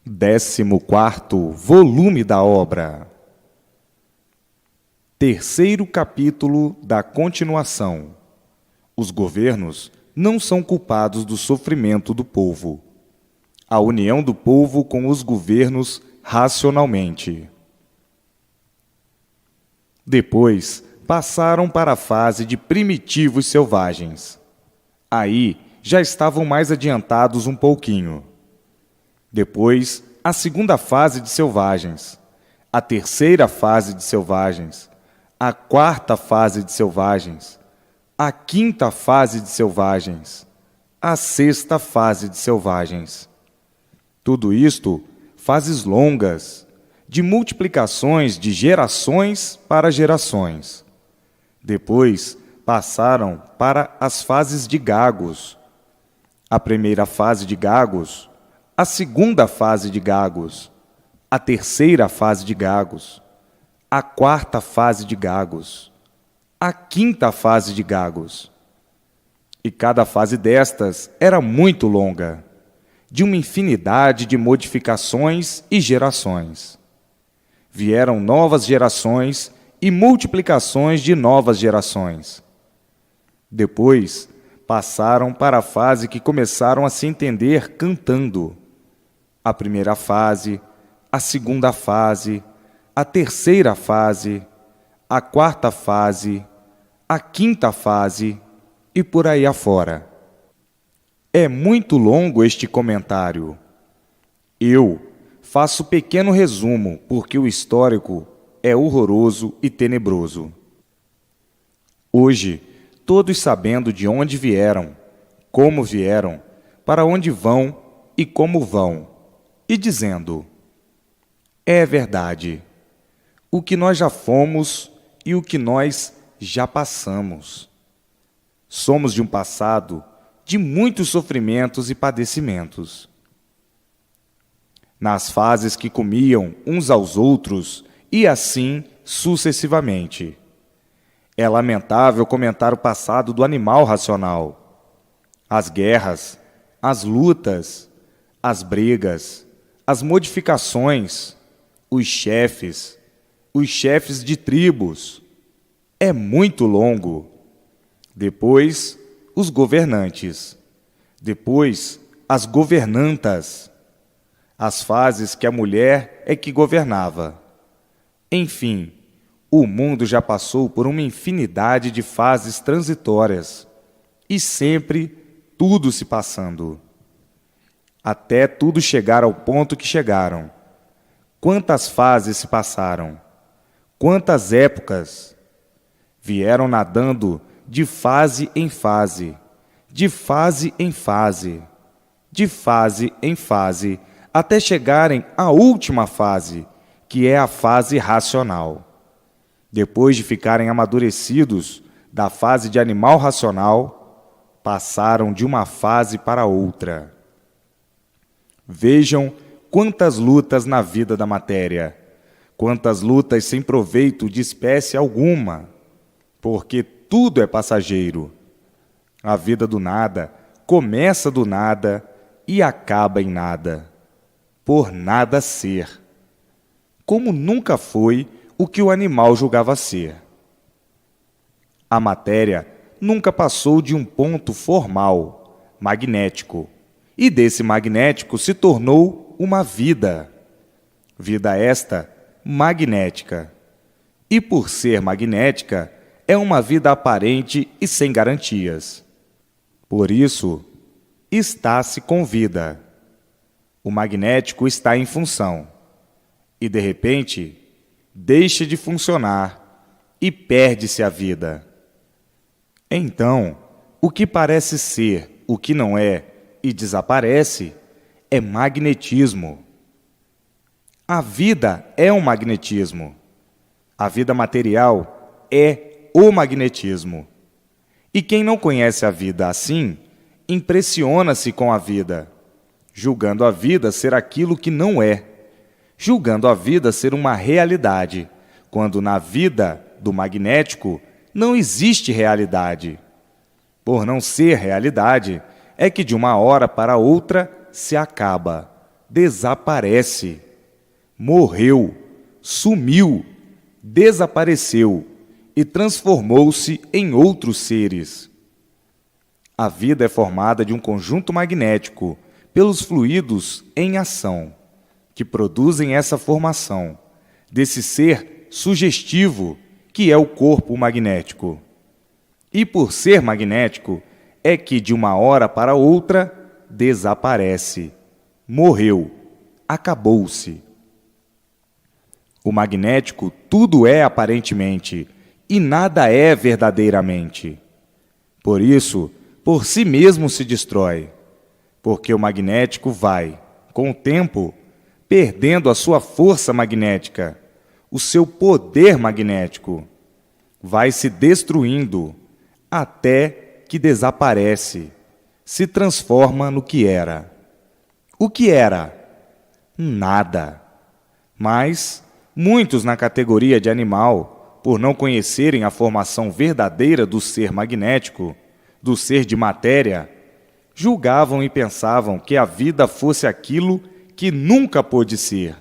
14º volume da obra. Terceiro capítulo da continuação. Os governos não são culpados do sofrimento do povo. A união do povo com os governos racionalmente. Depois, passaram para a fase de primitivos selvagens. Aí, já estavam mais adiantados um pouquinho. Depois, a segunda fase de selvagens, a terceira fase de selvagens, a quarta fase de selvagens, a quinta fase de selvagens, a sexta fase de selvagens. Tudo isto, fases longas, de multiplicações de gerações para gerações. Depois, passaram para as fases de gagos. A primeira fase de gagos, a segunda fase de gagos, a terceira fase de gagos, a quarta fase de gagos, a quinta fase de gagos. E cada fase destas era muito longa, de uma infinidade de modificações e gerações. Vieram novas gerações e multiplicações de novas gerações. Depois, passaram para a fase que começaram a se entender cantando. A primeira fase, a segunda fase, a terceira fase, a quarta fase, a quinta fase e por aí afora. É muito longo este comentário. Eu faço pequeno resumo, porque o histórico é horroroso e tenebroso. Hoje, todos sabendo de onde vieram, como vieram, para onde vão e como vão, e dizendo: é verdade, o que nós já fomos e o que nós já passamos. Somos de um passado de muitos sofrimentos e padecimentos. Nas fases que comiam uns aos outros e assim sucessivamente. É lamentável comentar o passado do animal racional. As guerras, as lutas, as brigas, as modificações, os chefes de tribos. É muito longo. Depois, os governantes. Depois, as governantas. As fases que a mulher é que governava. Enfim, o mundo já passou por uma infinidade de fases transitórias. E sempre tudo se passando. Até tudo chegar ao ponto que chegaram. Quantas fases se passaram? Quantas épocas? Vieram nadando de fase em fase, de fase em fase, de fase em fase, até chegarem à última fase, que é a fase racional. Depois de ficarem amadurecidos da fase de animal racional, passaram de uma fase para outra. Vejam quantas lutas na vida da matéria, quantas lutas sem proveito de espécie alguma, porque tudo é passageiro. A vida do nada começa do nada e acaba em nada, por nada ser, como nunca foi o que o animal julgava ser. A matéria nunca passou de um ponto formal, magnético, e desse magnético se tornou uma vida. Vida esta magnética. E por ser magnética, é uma vida aparente e sem garantias. Por isso, está-se com vida. O magnético está em função. E, de repente, deixa de funcionar e perde-se a vida. Então, o que parece ser o que não é e desaparece é magnetismo. A vida é um magnetismo. A vida material é o magnetismo. E quem não conhece a vida assim, impressiona-se com a vida, julgando a vida ser aquilo que não é, julgando a vida ser uma realidade, quando na vida do magnético não existe realidade. Por não ser realidade, é que de uma hora para outra se acaba, desaparece. Morreu, sumiu, desapareceu e transformou-se em outros seres. A vida é formada de um conjunto magnético pelos fluidos em ação, que produzem essa formação desse ser sugestivo que é o corpo magnético. E por ser magnético, é que de uma hora para outra desaparece, morreu, acabou-se. O magnético tudo é aparentemente e nada é verdadeiramente. Por isso, por si mesmo se destrói, porque o magnético vai, com o tempo, perdendo a sua força magnética, o seu poder magnético, vai se destruindo até que desaparece, se transforma no que era. O que era? Nada. Mas muitos na categoria de animal, por não conhecerem a formação verdadeira do ser magnético, do ser de matéria, julgavam e pensavam que a vida fosse aquilo que nunca pôde ser,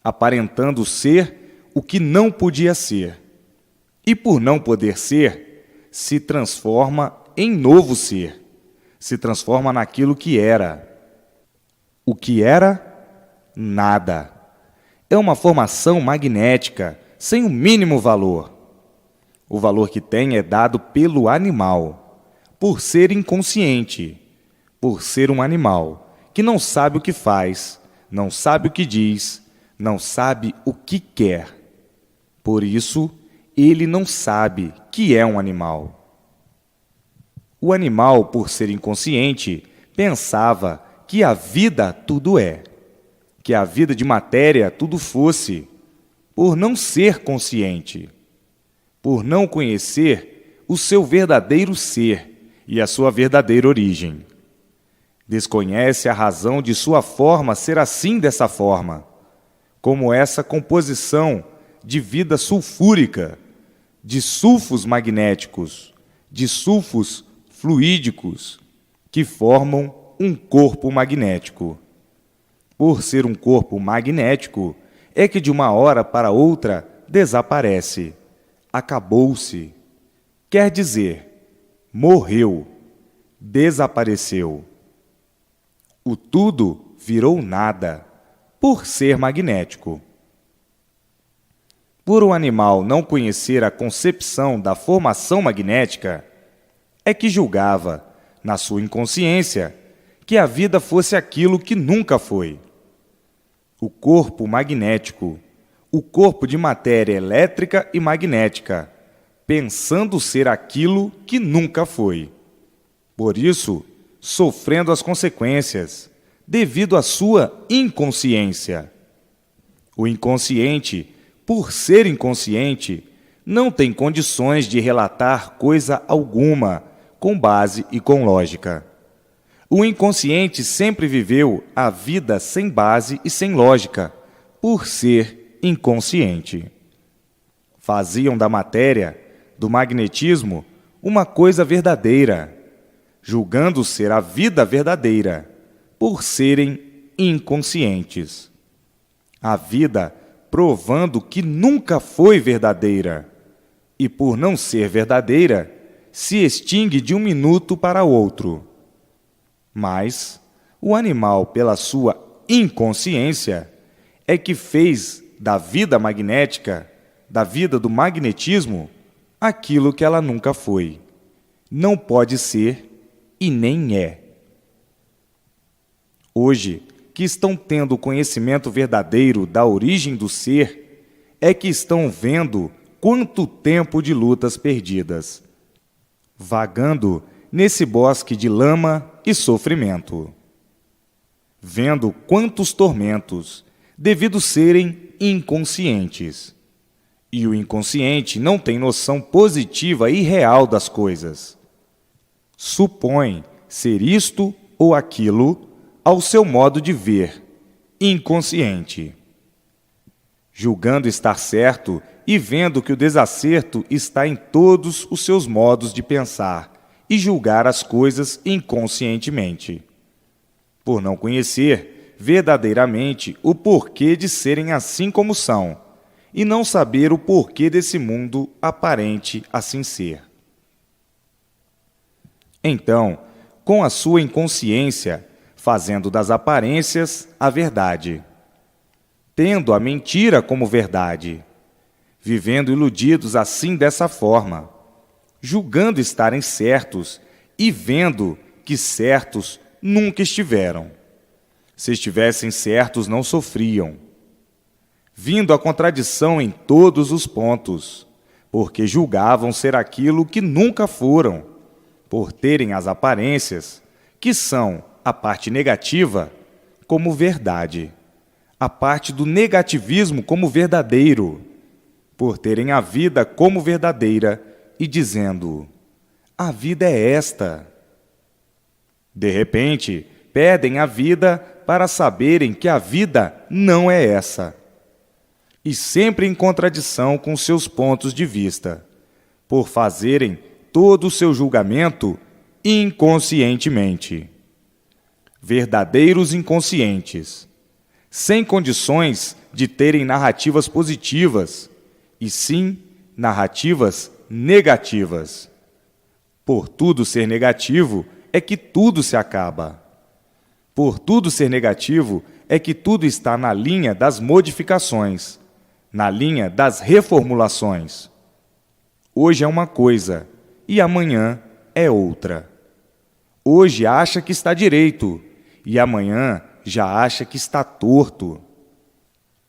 aparentando ser o que não podia ser. E por não poder ser, se transforma em novo ser, se transforma naquilo que era. O que era? Nada. É uma formação magnética, sem o mínimo valor. O valor que tem é dado pelo animal, por ser inconsciente, por ser um animal que não sabe o que faz, não sabe o que diz, não sabe o que quer. Por isso, ele não sabe que é um animal. O animal, por ser inconsciente, pensava que a vida tudo é, que a vida de matéria tudo fosse, por não ser consciente, por não conhecer o seu verdadeiro ser e a sua verdadeira origem. Desconhece a razão de sua forma ser assim dessa forma, como essa composição de vida sulfúrica, de sulfos magnéticos, de sulfos fluídicos, que formam um corpo magnético. Por ser um corpo magnético, é que de uma hora para outra desaparece, acabou-se. Quer dizer, morreu, desapareceu. O tudo virou nada, por ser magnético. Por um animal não conhecer a concepção da formação magnética, é que julgava, na sua inconsciência, que a vida fosse aquilo que nunca foi. O corpo magnético, o corpo de matéria elétrica e magnética, pensando ser aquilo que nunca foi. Por isso, sofrendo as consequências, devido à sua inconsciência. O inconsciente, por ser inconsciente, não tem condições de relatar coisa alguma com base e com lógica. O inconsciente sempre viveu a vida sem base e sem lógica, por ser inconsciente. Faziam da matéria, do magnetismo, uma coisa verdadeira, julgando ser a vida verdadeira, por serem inconscientes. A vida provando que nunca foi verdadeira, e por não ser verdadeira, se extingue de um minuto para outro. Mas o animal, pela sua inconsciência, é que fez da vida magnética, da vida do magnetismo, aquilo que ela nunca foi. Não pode ser e nem é. Hoje, que estão tendo o conhecimento verdadeiro da origem do ser, é que estão vendo quanto tempo de lutas perdidas, vagando nesse bosque de lama e sofrimento, vendo quantos tormentos, devido serem inconscientes. E o inconsciente não tem noção positiva e real das coisas. Supõe ser isto ou aquilo ao seu modo de ver, inconsciente. Julgando estar certo e vendo que o desacerto está em todos os seus modos de pensar e julgar as coisas inconscientemente. Por não conhecer, verdadeiramente o porquê de serem assim como são, e não saber o porquê desse mundo aparente assim ser. Então, com a sua inconsciência, fazendo das aparências a verdade, tendo a mentira como verdade, vivendo iludidos assim dessa forma, julgando estarem certos e vendo que certos nunca estiveram. Se estivessem certos, não sofriam. Vindo a contradição em todos os pontos, porque julgavam ser aquilo que nunca foram, por terem as aparências, que são a parte negativa, como verdade, a parte do negativismo como verdadeiro, por terem a vida como verdadeira e dizendo: a vida é esta. De repente, pedem a vida para saberem que a vida não é essa. E sempre em contradição com seus pontos de vista, por fazerem todo o seu julgamento inconscientemente. Verdadeiros inconscientes, sem condições de terem narrativas positivas, e sim narrativas negativas. Por tudo ser negativo é que tudo se acaba. Por tudo ser negativo é que tudo está na linha das modificações, na linha das reformulações. Hoje é uma coisa e amanhã é outra. Hoje acha que está direito e amanhã já acha que está torto.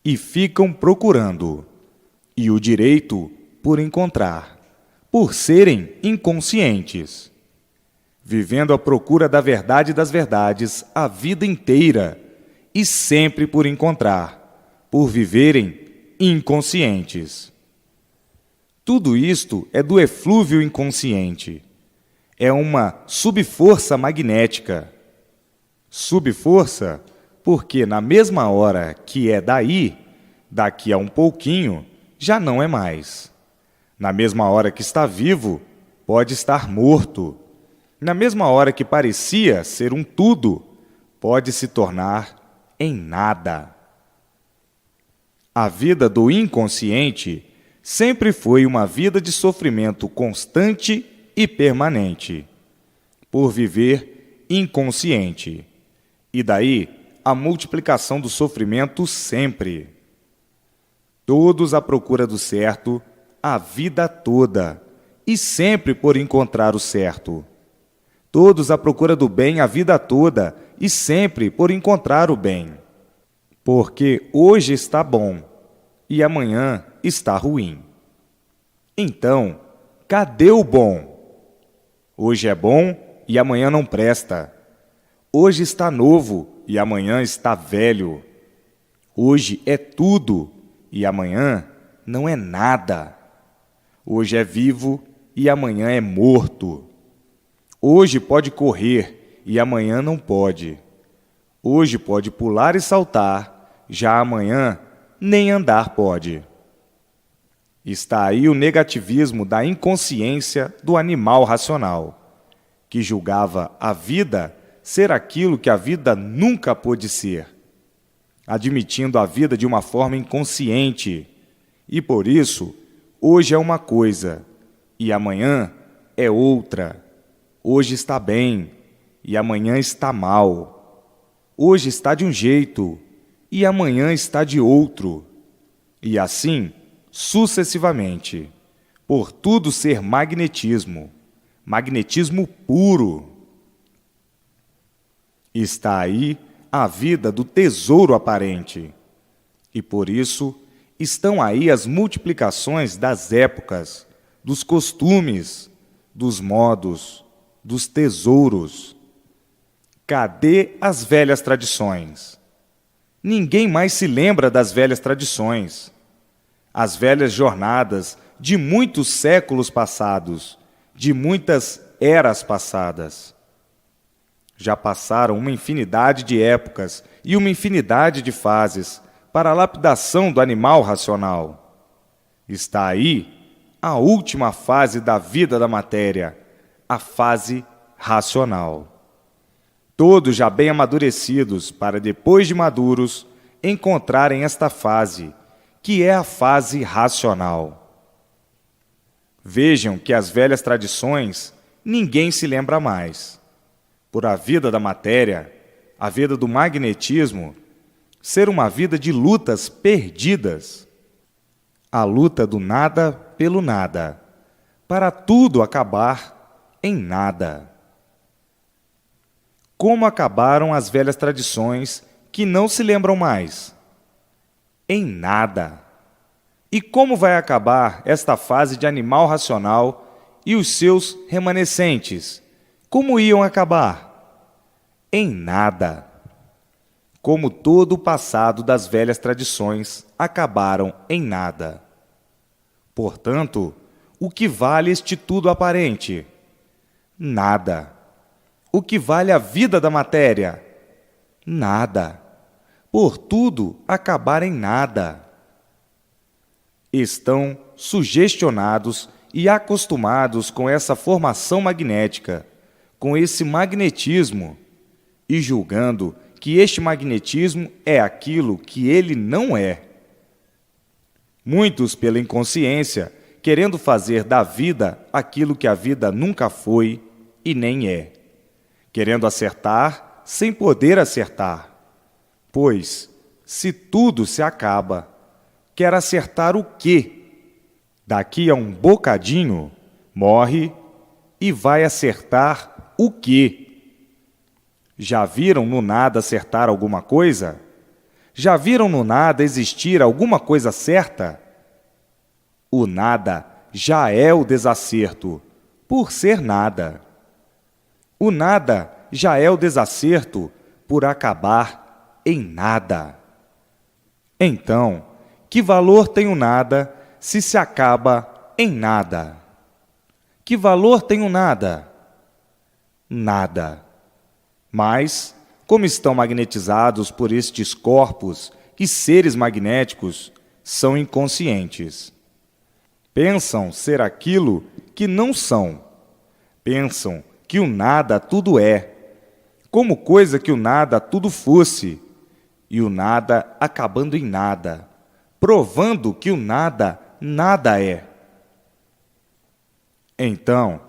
E ficam procurando, e o direito por encontrar, por serem inconscientes, vivendo à procura da verdade das verdades a vida inteira e sempre por encontrar, por viverem inconscientes. Tudo isto é do eflúvio inconsciente. É uma subforça magnética. Subforça porque na mesma hora que é daí, daqui a um pouquinho, já não é mais. Na mesma hora que está vivo, pode estar morto. Na mesma hora que parecia ser um tudo, pode se tornar em nada. A vida do inconsciente sempre foi uma vida de sofrimento constante e permanente, por viver inconsciente. E daí a multiplicação do sofrimento sempre. Todos à procura do certo a vida toda, e sempre por encontrar o certo. Todos à procura do bem a vida toda, e sempre por encontrar o bem. Porque hoje está bom, e amanhã está ruim. Então, cadê o bom? Hoje é bom e amanhã não presta. Hoje está novo e amanhã está velho. Hoje é tudo e amanhã não é nada. Hoje é vivo e amanhã é morto. Hoje pode correr e amanhã não pode. Hoje pode pular e saltar, já amanhã nem andar pode. Está aí o negativismo da inconsciência do animal racional, que julgava a vida ser aquilo que a vida nunca pôde ser, admitindo a vida de uma forma inconsciente, e por isso, hoje é uma coisa, e amanhã é outra. Hoje está bem, e amanhã está mal. Hoje está de um jeito, e amanhã está de outro. E assim, sucessivamente, por tudo ser magnetismo, magnetismo puro. Está aí a vida do tesouro aparente, e por isso estão aí as multiplicações das épocas, dos costumes, dos modos, dos tesouros. Cadê as velhas tradições? Ninguém mais se lembra das velhas tradições. As velhas jornadas de muitos séculos passados, de muitas eras passadas. Já passaram uma infinidade de épocas e uma infinidade de fases para a lapidação do animal racional. Está aí a última fase da vida da matéria, a fase racional. todos já bem amadurecidos, para depois de maduros, encontrarem esta fase, que é a fase racional. Vejam que as velhas tradições ninguém se lembra mais. Por a vida da matéria, a vida do magnetismo, ser uma vida de lutas perdidas. A luta do nada pelo nada, para tudo acabar em nada. Como acabaram as velhas tradições que não se lembram mais? Em nada. E como vai acabar esta fase de animal racional e os seus remanescentes? Como iam acabar? Em nada. Como todo o passado das velhas tradições acabaram em nada. Portanto, o que vale este tudo aparente? Nada. O que vale a vida da matéria? Nada. Por tudo acabar em nada. Estão sugestionados e acostumados com essa formação magnética, com esse magnetismo, e julgando que este magnetismo é aquilo que ele não é. Muitos, pela inconsciência, querendo fazer da vida aquilo que a vida nunca foi e nem é, querendo acertar sem poder acertar. Pois, se tudo se acaba, quer acertar o quê? Daqui a um bocadinho, morre e vai acertar o quê? Já viram no nada acertar alguma coisa? Já viram no nada existir alguma coisa certa? O nada já é o desacerto, por ser nada. O nada já é o desacerto, por acabar em nada. Então, que valor tem o nada se se acaba em nada? Que valor tem o nada? Nada. Mas, como estão magnetizados por estes corpos e seres magnéticos, são inconscientes. Pensam ser aquilo que não são. Pensam que o nada tudo é, como coisa que o nada tudo fosse, e o nada acabando em nada, provando que o nada nada é. Então,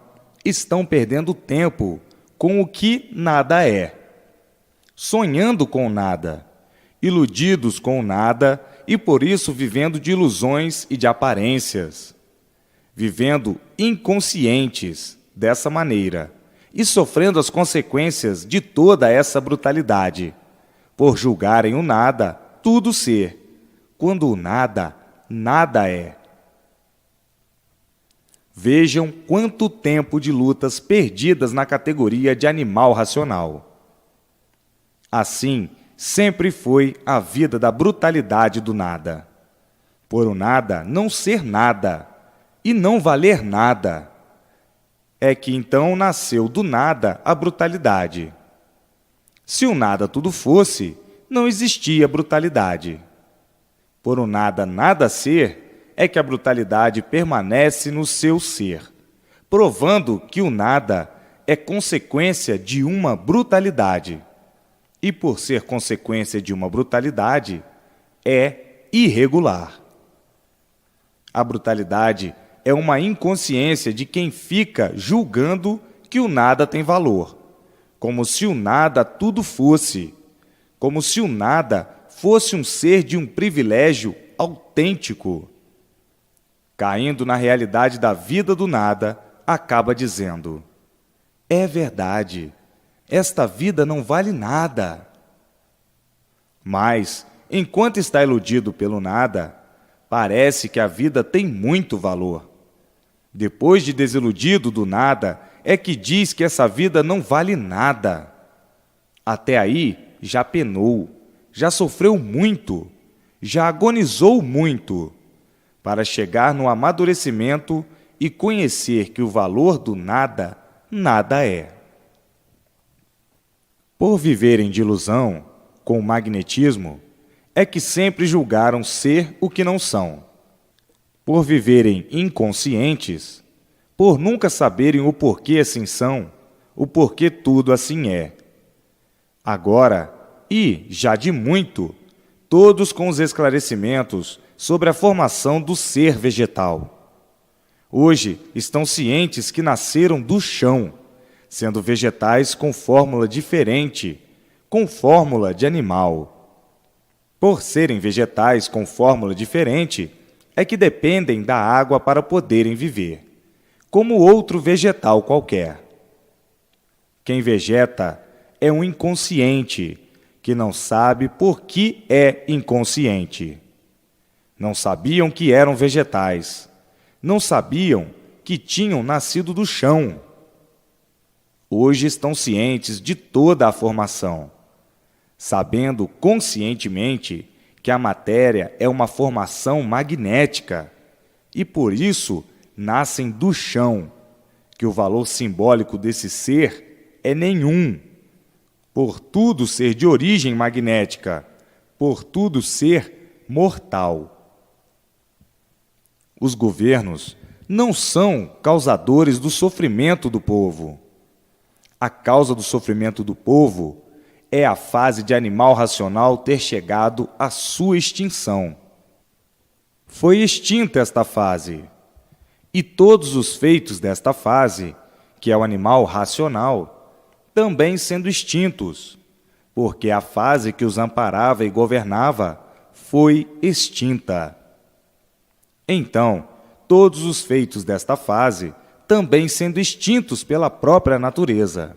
estão perdendo tempo com o que nada é, sonhando com o nada, iludidos com o nada e por isso vivendo de ilusões e de aparências, vivendo inconscientes dessa maneira e sofrendo as consequências de toda essa brutalidade, por julgarem o nada tudo ser, quando o nada nada é. Vejam quanto tempo de lutas perdidas na categoria de animal racional. Assim, sempre foi a vida da brutalidade do nada. Por o nada não ser nada e não valer nada, é que então nasceu do nada a brutalidade. Se o nada tudo fosse, não existia brutalidade. Por o nada nada ser, é que a brutalidade permanece no seu ser, provando que o nada é consequência de uma brutalidade. E por ser consequência de uma brutalidade, é irregular. A brutalidade é uma inconsciência de quem fica julgando que o nada tem valor, como se o nada tudo fosse, como se o nada fosse um ser de um privilégio autêntico. Caindo na realidade da vida do nada, acaba dizendo: é verdade, esta vida não vale nada. Mas, enquanto está iludido pelo nada, parece que a vida tem muito valor. Depois de desiludido do nada, é que diz que essa vida não vale nada. Até aí, já penou, já sofreu muito, já agonizou muito, para chegar no amadurecimento e conhecer que o valor do nada, nada é. Por viverem de ilusão, com o magnetismo, é que sempre julgaram ser o que não são. Por viverem inconscientes, por nunca saberem o porquê assim são, o porquê tudo assim é. Agora, e já de muito, todos com os esclarecimentos sobre a formação do ser vegetal. Hoje estão cientes que nasceram do chão, sendo vegetais com fórmula diferente, com fórmula de animal. Por serem vegetais com fórmula diferente, é que dependem da água para poderem viver, como outro vegetal qualquer. Quem vegeta é um inconsciente, que não sabe por que é inconsciente. Não sabiam que eram vegetais, não sabiam que tinham nascido do chão. Hoje estão cientes de toda a formação, sabendo conscientemente que a matéria é uma formação magnética e, por isso, nascem do chão, que o valor simbólico desse ser é nenhum, por tudo ser de origem magnética, por tudo ser mortal. Os governos não são causadores do sofrimento do povo. A causa do sofrimento do povo é a fase de animal racional ter chegado à sua extinção. Foi extinta esta fase, e todos os feitos desta fase, que é o animal racional, também sendo extintos, porque a fase que os amparava e governava foi extinta. Então, todos os feitos desta fase também sendo extintos pela própria natureza.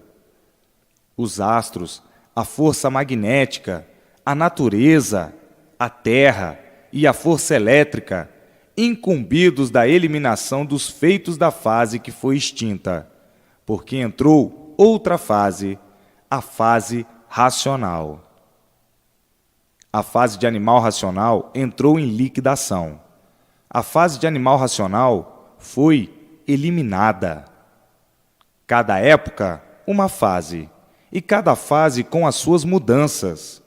Os astros, a força magnética, a natureza, a terra e a força elétrica, incumbidos da eliminação dos feitos da fase que foi extinta, porque entrou outra fase, a fase racional. A fase de animal racional entrou em liquidação. A fase de animal racional foi eliminada. Cada época, uma fase, e cada fase com as suas mudanças.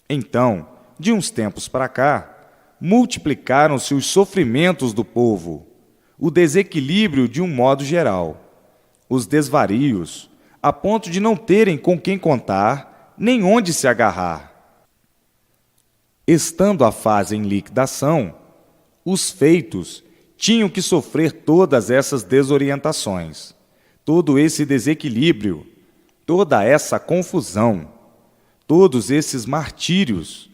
Então, de uns tempos para cá, multiplicaram-se os sofrimentos do povo, o desequilíbrio de um modo geral, os desvarios, a ponto de não terem com quem contar, nem onde se agarrar. Estando a fase em liquidação, os feitos tinham que sofrer todas essas desorientações, todo esse desequilíbrio, toda essa confusão, todos esses martírios,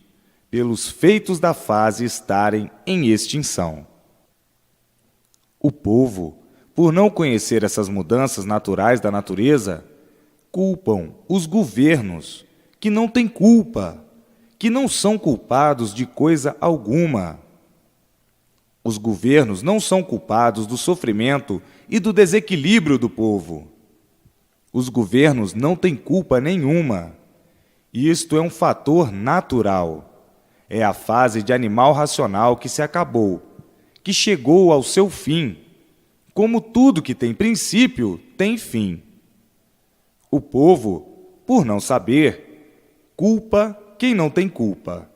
pelos feitos da fase estarem em extinção. O povo, por não conhecer essas mudanças naturais da natureza, culpam os governos, que não têm culpa, que não são culpados de coisa alguma. Os governos não são culpados do sofrimento e do desequilíbrio do povo. Os governos não têm culpa nenhuma. Isto é um fator natural. É a fase de animal racional que se acabou, que chegou ao seu fim. Como tudo que tem princípio, tem fim. O povo, por não saber, culpa quem não tem culpa.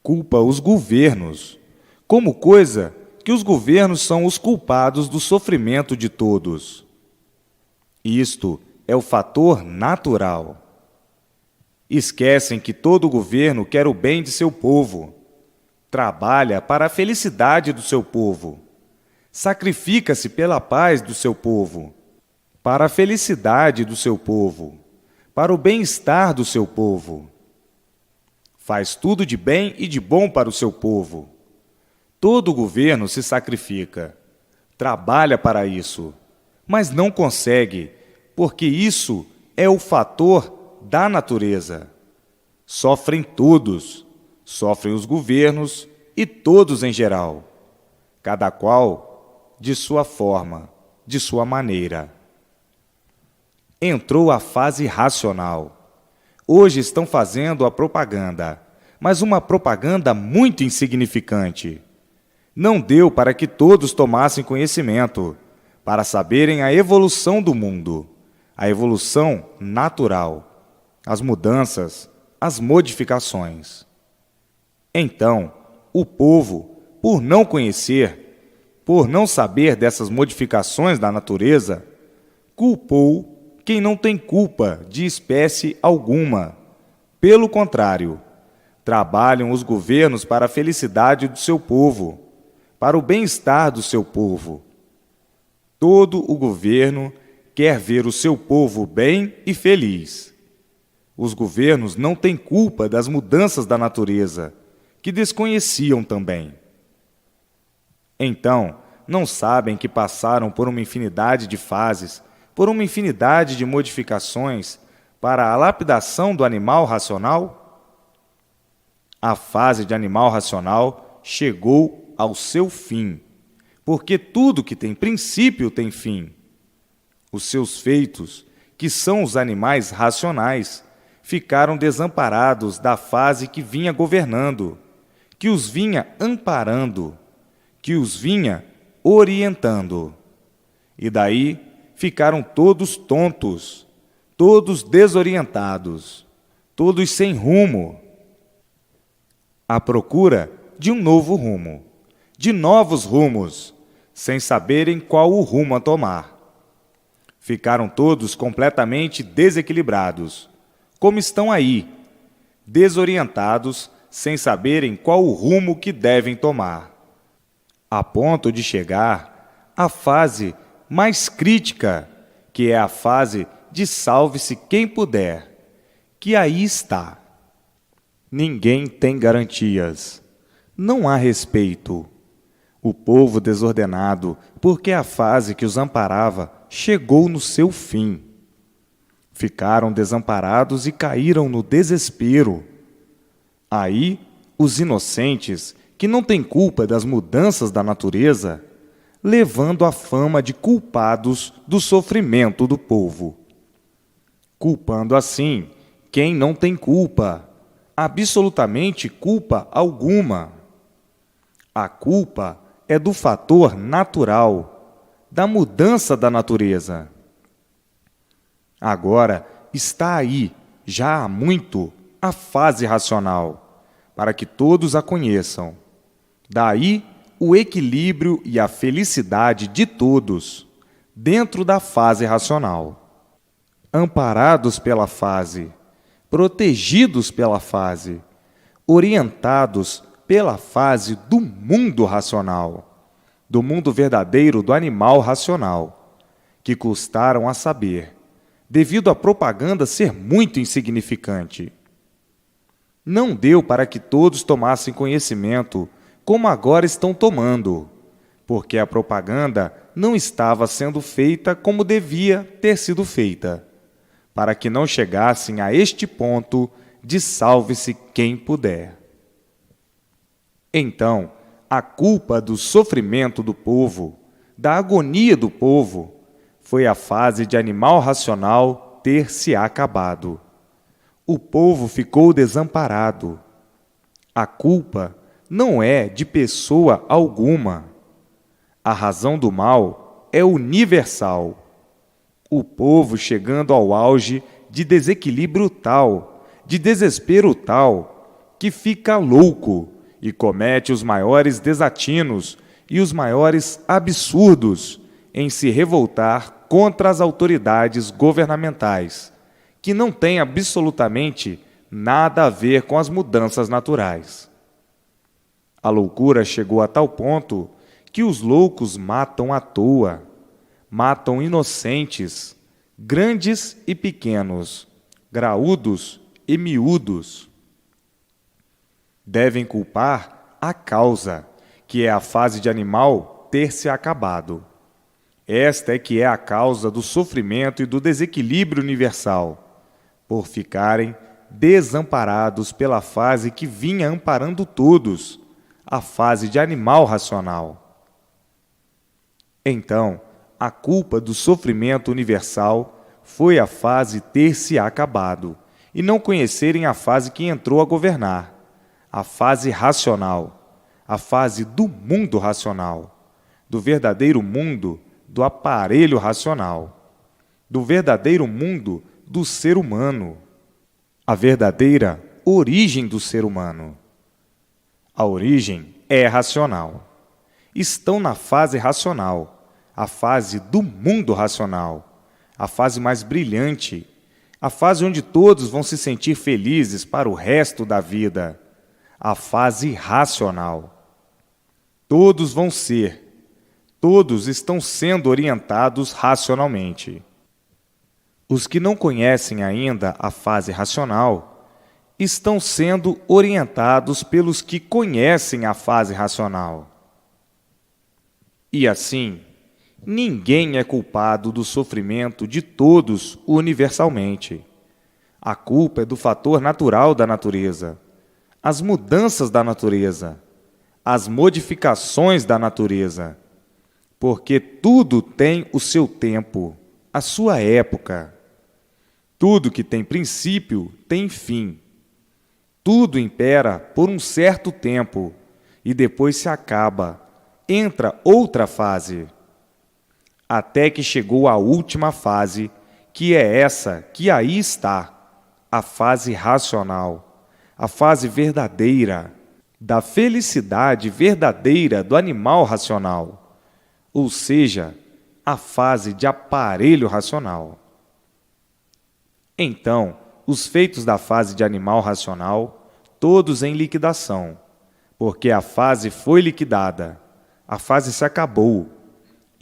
Culpa os governos, como coisa que os governos são os culpados do sofrimento de todos. Isto é o fator natural. Esquecem que todo governo quer o bem de seu povo, trabalha para a felicidade do seu povo, sacrifica-se pela paz do seu povo, para a felicidade do seu povo, para o bem-estar do seu povo. Faz tudo de bem e de bom para o seu povo. Todo governo se sacrifica, trabalha para isso, mas não consegue, porque isso é o fator da natureza. Sofrem todos, sofrem os governos e todos em geral, cada qual de sua forma, de sua maneira. Entrou a fase racional. Hoje estão fazendo a propaganda, mas uma propaganda muito insignificante. Não deu para que todos tomassem conhecimento, para saberem a evolução do mundo, a evolução natural, as mudanças, as modificações. Então, o povo, por não conhecer, por não saber dessas modificações da natureza, culpou quem não tem culpa de espécie alguma. Pelo contrário, trabalham os governos para a felicidade do seu povo, para o bem-estar do seu povo. Todo o governo quer ver o seu povo bem e feliz. Os governos não têm culpa das mudanças da natureza, que desconheciam também. Então, não sabem que passaram por uma infinidade de fases, por uma infinidade de modificações para a lapidação do animal racional? A fase de animal racional chegou ao seu fim, porque tudo que tem princípio tem fim. Os seus feitos, que são os animais racionais, ficaram desamparados da fase que vinha governando, que os vinha amparando, que os vinha orientando. E daí ficaram todos tontos, todos desorientados, todos sem rumo, à procura de um novo rumo, de novos rumos, sem saberem qual o rumo a tomar. Ficaram todos completamente desequilibrados, como estão aí, desorientados, sem saberem qual o rumo que devem tomar, a ponto de chegar à fase mais crítica, que é a fase de salve-se quem puder, que aí está. Ninguém tem garantias, não há respeito. O povo desordenado, porque a fase que os amparava chegou no seu fim. Ficaram desamparados e caíram no desespero. Aí, os inocentes, que não têm culpa das mudanças da natureza, levando a fama de culpados do sofrimento do povo. Culpando assim quem não tem culpa, absolutamente culpa alguma. A culpa é do fator natural, da mudança da natureza. Agora está aí, já há muito, a fase racional, para que todos a conheçam. Daí o equilíbrio e a felicidade de todos, dentro da fase racional. Amparados pela fase, protegidos pela fase, orientados pela fase do mundo racional, do mundo verdadeiro do animal racional, que custaram a saber, devido à propaganda ser muito insignificante. Não deu para que todos tomassem conhecimento, como agora estão tomando, porque a propaganda não estava sendo feita como devia ter sido feita, para que não chegassem a este ponto de salve-se quem puder. Então, a culpa do sofrimento do povo, da agonia do povo, foi a fase de animal racional ter se acabado. O povo ficou desamparado. A culpa não é de pessoa alguma. A razão do mal é universal. O povo chegando ao auge de desequilíbrio tal, de desespero tal, que fica louco e comete os maiores desatinos e os maiores absurdos em se revoltar contra as autoridades governamentais, que não têm absolutamente nada a ver com as mudanças naturais. A loucura chegou a tal ponto que os loucos matam à toa, matam inocentes, grandes e pequenos, graúdos e miúdos. Devem culpar a causa, que é a fase de animal ter se acabado. Esta é que é a causa do sofrimento e do desequilíbrio universal, por ficarem desamparados pela fase que vinha amparando todos, a fase de animal racional. Então, a culpa do sofrimento universal foi a fase ter se acabado e não conhecerem a fase que entrou a governar, a fase racional, a fase do mundo racional, do verdadeiro mundo do aparelho racional, do verdadeiro mundo do ser humano, a verdadeira origem do ser humano. A origem é racional. Estão na fase racional, a fase do mundo racional, a fase mais brilhante, a fase onde todos vão se sentir felizes para o resto da vida, a fase racional. Todos vão ser, todos estão sendo orientados racionalmente. Os que não conhecem ainda a fase racional estão sendo orientados pelos que conhecem a fase racional. E assim, ninguém é culpado do sofrimento de todos universalmente. A culpa é do fator natural da natureza, as mudanças da natureza, as modificações da natureza, porque tudo tem o seu tempo, a sua época. Tudo que tem princípio tem fim. Tudo impera por um certo tempo e depois se acaba. Entra outra fase. Até que chegou a última fase, que é essa que aí está, a fase racional, a fase verdadeira, da felicidade verdadeira do animal racional, ou seja, a fase de aparelho racional. Então, os feitos da fase de animal racional, todos em liquidação, porque a fase foi liquidada, a fase se acabou,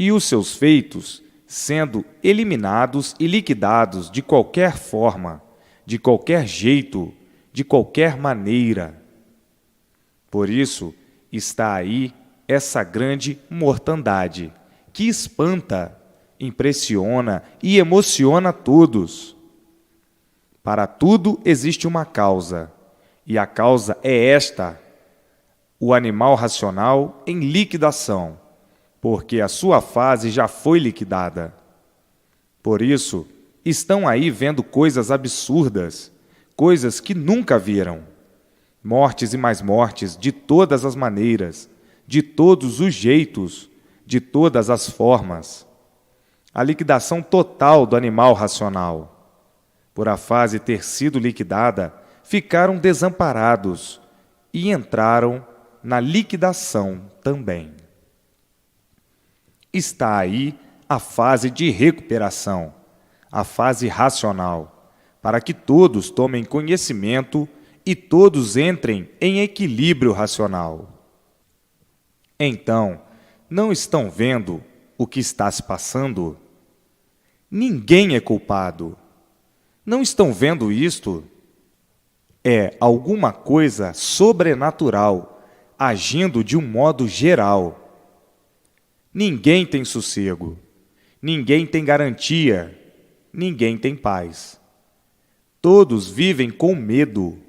e os seus feitos sendo eliminados e liquidados de qualquer forma, de qualquer jeito, de qualquer maneira. Por isso, está aí essa grande mortandade, que espanta, impressiona e emociona todos. Para tudo existe uma causa, e a causa é esta: o animal racional em liquidação, porque a sua fase já foi liquidada. Por isso, estão aí vendo coisas absurdas, coisas que nunca viram. Mortes e mais mortes de todas as maneiras, de todos os jeitos, de todas as formas. A liquidação total do animal racional. Por a fase ter sido liquidada, ficaram desamparados e entraram na liquidação também. Está aí a fase de recuperação, a fase racional, para que todos tomem conhecimento e todos entrem em equilíbrio racional. Então, não estão vendo o que está se passando? Ninguém é culpado. Não estão vendo isto? É alguma coisa sobrenatural, agindo de um modo geral. Ninguém tem sossego, ninguém tem garantia, ninguém tem paz. Todos vivem com medo,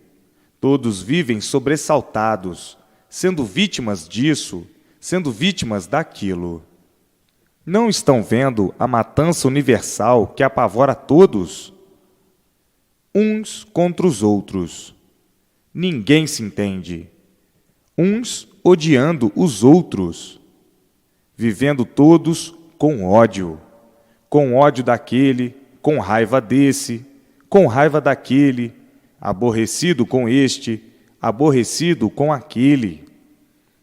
todos vivem sobressaltados, sendo vítimas disso, sendo vítimas daquilo. Não estão vendo a matança universal que apavora todos? Uns contra os outros. Ninguém se entende. Uns odiando os outros. Vivendo todos com ódio daquele, com raiva desse, com raiva daquele, aborrecido com este, aborrecido com aquele.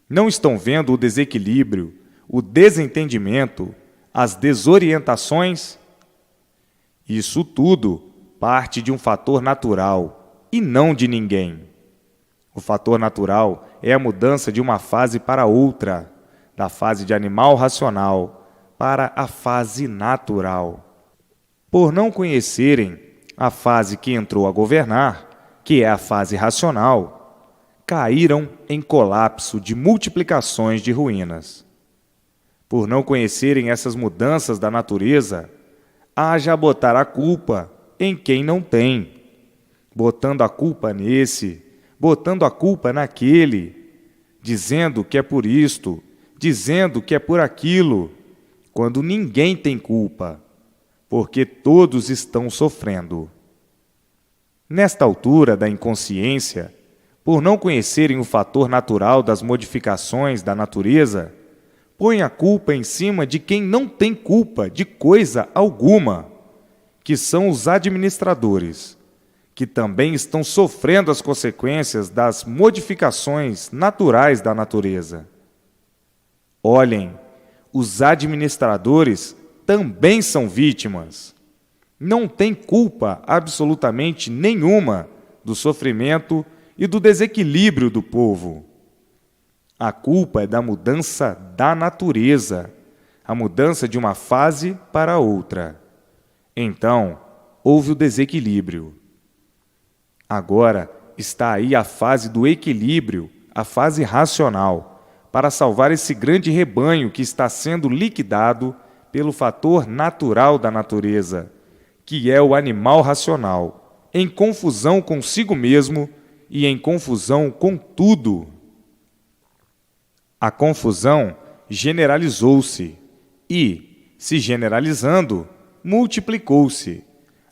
Não estão vendo o desequilíbrio, o desentendimento, as desorientações? Isso tudo parte de um fator natural e não de ninguém. O fator natural é a mudança de uma fase para outra, da fase de animal racional para a fase natural. Por não conhecerem a fase que entrou a governar, que é a fase racional, caíram em colapso de multiplicações de ruínas. Por não conhecerem essas mudanças da natureza, haja botar a culpa em quem não tem, botando a culpa nesse, botando a culpa naquele, dizendo que é por isto, dizendo que é por aquilo, quando ninguém tem culpa, porque todos estão sofrendo. Nesta altura da inconsciência, por não conhecerem o fator natural das modificações da natureza, põe a culpa em cima de quem não tem culpa de coisa alguma, que são os administradores, que também estão sofrendo as consequências das modificações naturais da natureza. Olhem, os administradores também são vítimas. não tem culpa absolutamente nenhuma do sofrimento e do desequilíbrio do povo. A culpa é da mudança da natureza, a mudança de uma fase para outra. Então, houve o desequilíbrio. Agora está aí a fase do equilíbrio, a fase racional, para salvar esse grande rebanho que está sendo liquidado pelo fator natural da natureza, que é o animal racional, em confusão consigo mesmo e em confusão com tudo. A confusão generalizou-se e, se generalizando, multiplicou-se,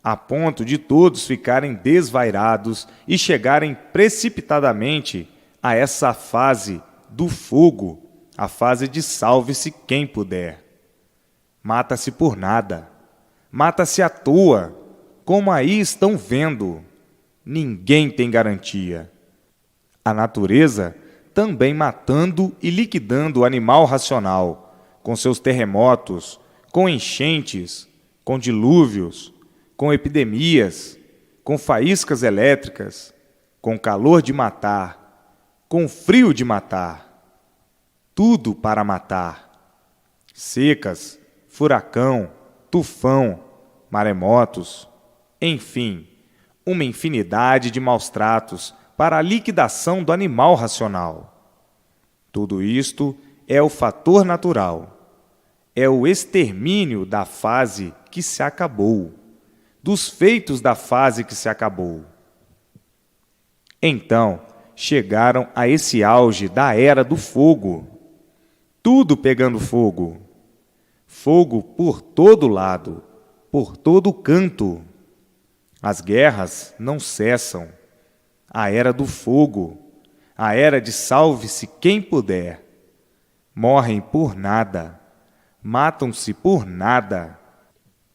a ponto de todos ficarem desvairados e chegarem precipitadamente a essa fase do fogo, a fase de salve-se quem puder. Mata-se por nada, mata-se à toa, como aí estão vendo. Ninguém tem garantia. A natureza também matando e liquidando o animal racional, com seus terremotos, com enchentes, com dilúvios, com epidemias, com faíscas elétricas, com calor de matar, com frio de matar, tudo para matar. Secas, furacão, tufão, maremotos, enfim, uma infinidade de maus-tratos para a liquidação do animal racional. Tudo isto é o fator natural, é o extermínio da fase que se acabou, dos feitos da fase que se acabou. Então, chegaram a esse auge da era do fogo, tudo pegando fogo, fogo por todo lado, por todo canto. As guerras não cessam. A era do fogo, a era de salve-se quem puder. Morrem por nada, matam-se por nada.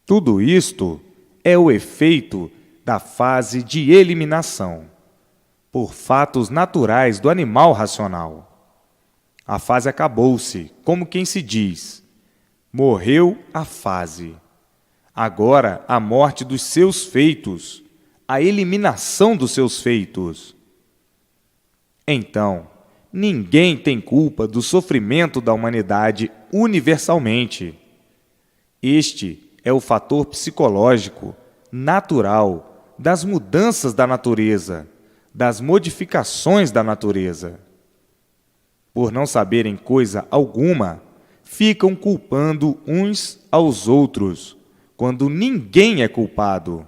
Tudo isto é o efeito da fase de eliminação, por fatos naturais do animal racional. A fase acabou-se, como quem se diz, morreu a fase. Agora a morte dos seus feitos, a eliminação dos seus feitos. Então, ninguém tem culpa do sofrimento da humanidade universalmente. Este é o fator psicológico, natural, das mudanças da natureza, das modificações da natureza. Por não saberem coisa alguma, ficam culpando uns aos outros, quando ninguém é culpado.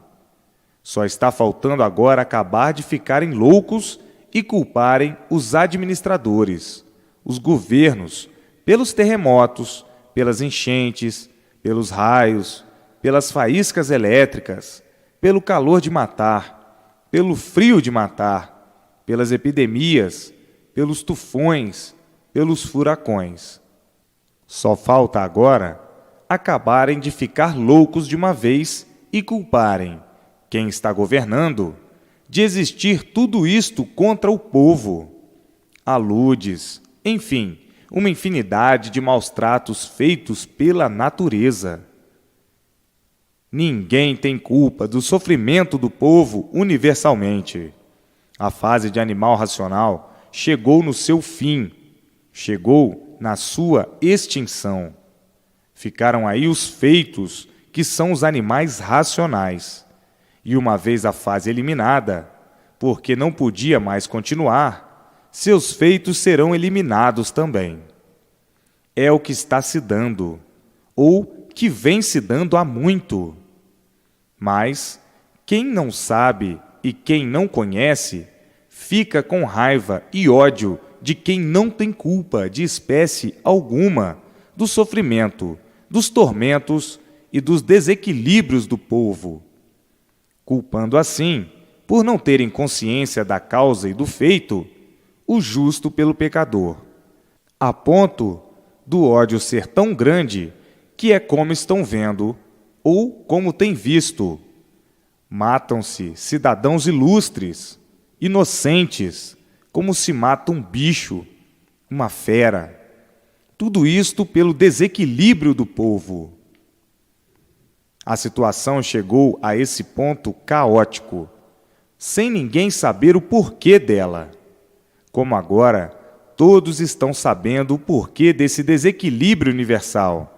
Só está faltando agora acabar de ficarem loucos e culparem os administradores, os governos, pelos terremotos, pelas enchentes, pelos raios, pelas faíscas elétricas, pelo calor de matar, pelo frio de matar, pelas epidemias, pelos tufões, pelos furacões. Só falta agora acabarem de ficar loucos de uma vez e culparem quem está governando de existir tudo isto contra o povo. Aludes, enfim, uma infinidade de maus-tratos feitos pela natureza. Ninguém tem culpa do sofrimento do povo universalmente. A fase de animal racional chegou no seu fim, chegou na sua extinção. Ficaram aí os feitos, que são os animais racionais. E uma vez a fase eliminada, porque não podia mais continuar, seus feitos serão eliminados também. É o que está se dando, ou que vem se dando há muito. Mas quem não sabe e quem não conhece, fica com raiva e ódio de quem não tem culpa de espécie alguma do sofrimento, dos tormentos e dos desequilíbrios do povo, culpando assim, por não terem consciência da causa e do feito, o justo pelo pecador, a ponto do ódio ser tão grande que é como estão vendo, ou como têm visto. Matam-se cidadãos ilustres, inocentes, como se mata um bicho, uma fera. Tudo isto pelo desequilíbrio do povo. A situação chegou a esse ponto caótico, sem ninguém saber o porquê dela. Como agora, todos estão sabendo o porquê desse desequilíbrio universal,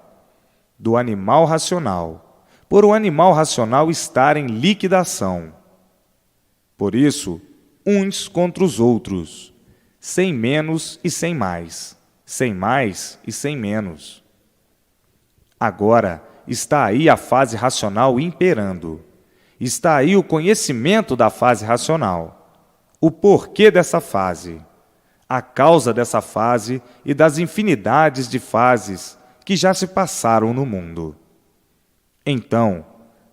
do animal racional, por o animal racional estar em liquidação. Por isso, uns contra os outros, sem menos e sem mais e sem menos. Agora está aí a fase racional imperando. Está aí o conhecimento da fase racional, o porquê dessa fase, a causa dessa fase e das infinidades de fases que já se passaram no mundo. Então,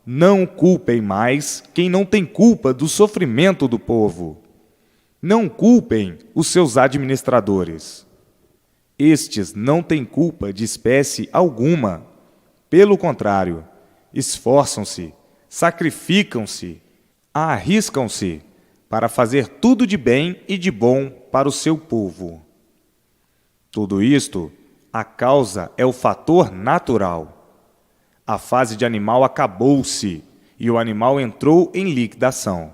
não culpem mais quem não tem culpa do sofrimento do povo. Não culpem os seus administradores. Estes não têm culpa de espécie alguma. Pelo contrário, esforçam-se, sacrificam-se, arriscam-se para fazer tudo de bem e de bom para o seu povo. Tudo isto, a causa é o fator natural. A fase de animal acabou-se e o animal entrou em liquidação.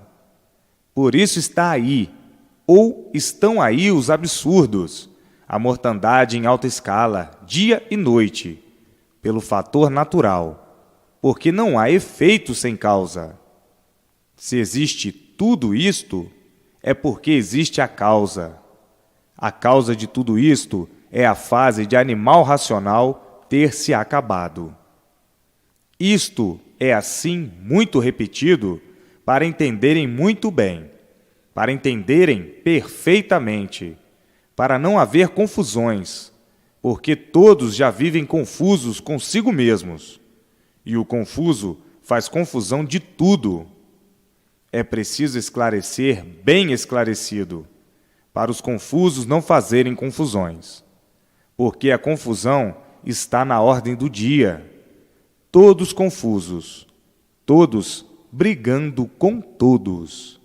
Por isso está aí, ou estão aí os absurdos, a mortandade em alta escala, dia e noite, pelo fator natural, porque não há efeito sem causa. Se existe tudo isto, é porque existe a causa. A causa de tudo isto é a fase de animal racional ter se acabado. Isto é assim muito repetido para entenderem muito bem, para entenderem perfeitamente, para não haver confusões, porque todos já vivem confusos consigo mesmos, e o confuso faz confusão de tudo. É preciso esclarecer bem esclarecido, para os confusos não fazerem confusões, porque a confusão está na ordem do dia. Todos confusos, todos brigando com todos.